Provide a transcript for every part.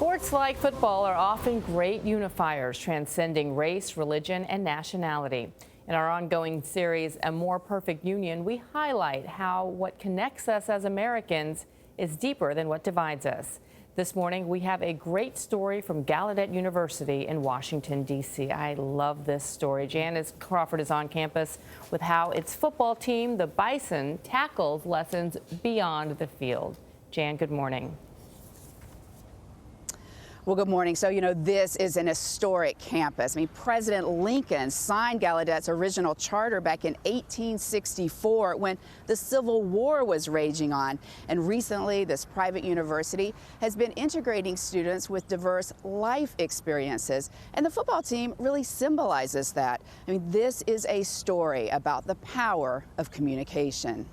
Sports like football are often great unifiers, transcending race, religion, and nationality. In our ongoing series, A More Perfect Union, we highlight how what connects us as Americans is deeper than what divides us. This morning, we have a great story from Gallaudet University in Washington, D.C. I love this story. Crawford is on campus with how its football team, the Bison, tackles lessons beyond the field. Jan, good morning. Well, good morning. So, this is an historic campus. President Lincoln signed Gallaudet's original charter back in 1864 when the Civil War was raging on. And recently, this private university has been integrating students with diverse life experiences. And the football team really symbolizes that. This is a story about the power of communication.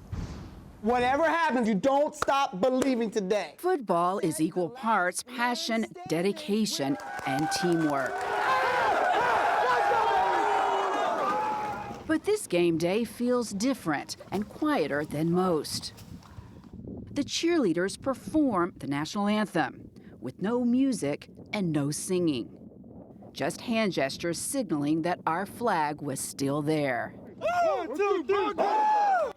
Whatever happens, you don't stop believing today. Football is equal parts passion, dedication, and teamwork. But this game day feels different and quieter than most. The cheerleaders perform the national anthem with no music and no singing. Just hand gestures signaling that our flag was still there. 1, 2, 3, go!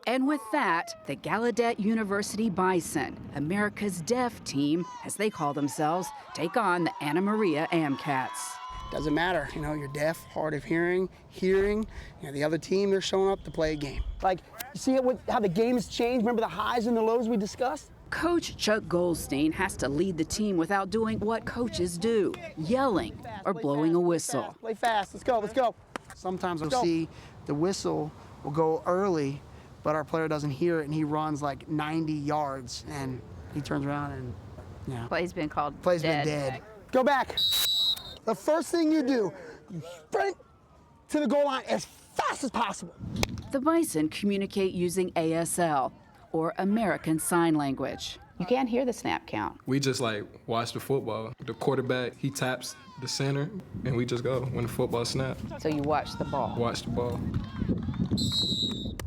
And with that, the Gallaudet University Bison, America's deaf team, as they call themselves, take on the Anna Maria Amcats. Doesn't matter, you're deaf, hard of hearing. The other team, they're showing up to play a game. Like, you see how the game has changed? Remember the highs and the lows we discussed? Coach Chuck Goldstein has to lead the team without doing what coaches do, yelling or blowing a whistle. Play fast, let's go. Sometimes I'll see the whistle will go early, but our player doesn't hear it, and he runs like 90 yards, and he turns around and, Play's been called Play's dead. been dead. Go back. The first thing you do, you sprint to the goal line as fast as possible. The Bison communicate using ASL, or American Sign Language. You can't hear the snap count. We just watch the football. The quarterback, he taps the center, and we just go when the football snaps. So you watch the ball. Watch the ball.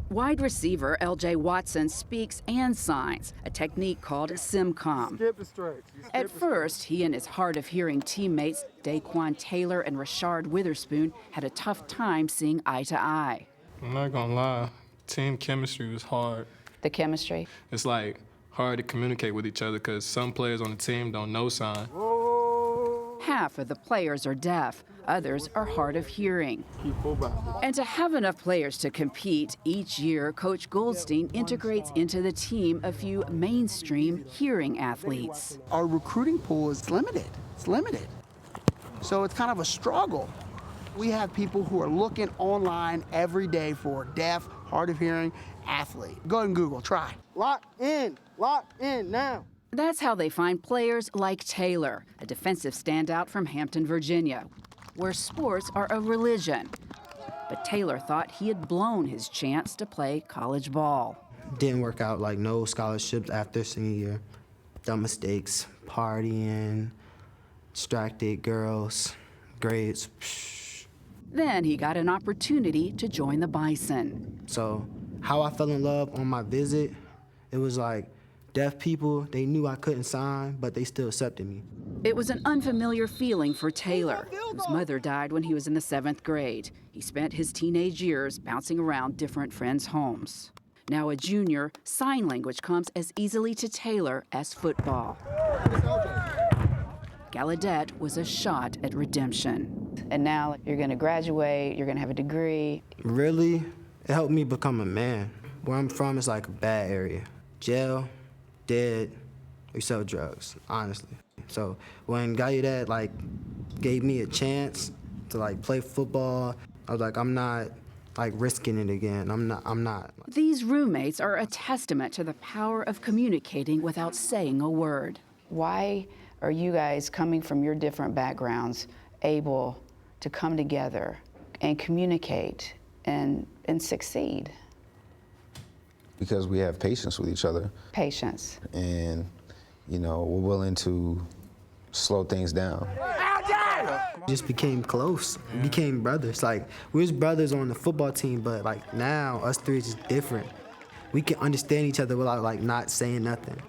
Wide receiver L.J. Watson speaks and signs, a technique called SimCom. Skip the straight. At first, he and his hard-of-hearing teammates, Daquan Taylor and Rashard Witherspoon, had a tough time seeing eye to eye. I'm not gonna lie, team chemistry was hard. The chemistry? It's hard to communicate with each other because some players on the team don't know sign. Half of the players are deaf, others are hard of hearing. And to have enough players to compete, each year Coach Goldstein integrates into the team a few mainstream hearing athletes. Our recruiting pool is limited. It's limited. So it's kind of a struggle. We have people who are looking online every day for a deaf, hard of hearing athlete. Go ahead and Google, try. Lock in now. That's how they find players like Taylor, a defensive standout from Hampton, Virginia, where sports are a religion. But Taylor thought he had blown his chance to play college ball. Didn't work out, no scholarships after senior year. Dumb mistakes, partying, distracted girls, grades. Then he got an opportunity to join the Bison. So how I fell in love on my visit, it was deaf people, they knew I couldn't sign, but they still accepted me. It was an unfamiliar feeling for Taylor, whose mother died when he was in the 7th grade. He spent his teenage years bouncing around different friends' homes. Now a junior, sign language comes as easily to Taylor as football. Gallaudet was a shot at redemption. And now you're going to graduate, you're going to have a degree. Really, it helped me become a man. Where I'm from is a bad area. Jail, dead, we sell drugs, honestly. So when Gallaudet gave me a chance to play football, I was I'm not risking it again. I'm not. These roommates are a testament to the power of communicating without saying a word. Why are you guys, coming from your different backgrounds, able to come together and communicate and succeed? Because we have patience with each other. Patience. And, we're willing to slow things down. Just became close. We became brothers. We was brothers on the football team, but now us three is just different. We can understand each other without not saying nothing.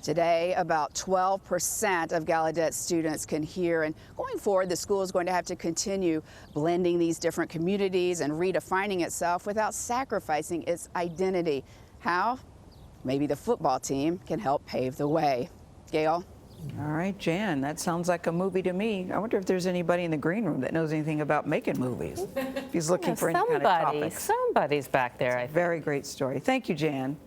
Today, about 12% of Gallaudet students can hear, and going forward, the school is going to have to continue blending these different communities and redefining itself without sacrificing its identity. How? Maybe the football team can help pave the way. Gayle? All right, Jan, that sounds like a movie to me. I wonder if there's anybody in the green room that knows anything about making movies. If he's looking for any kind of topics. Somebody's back there, I think. Very great story. Thank you, Jan.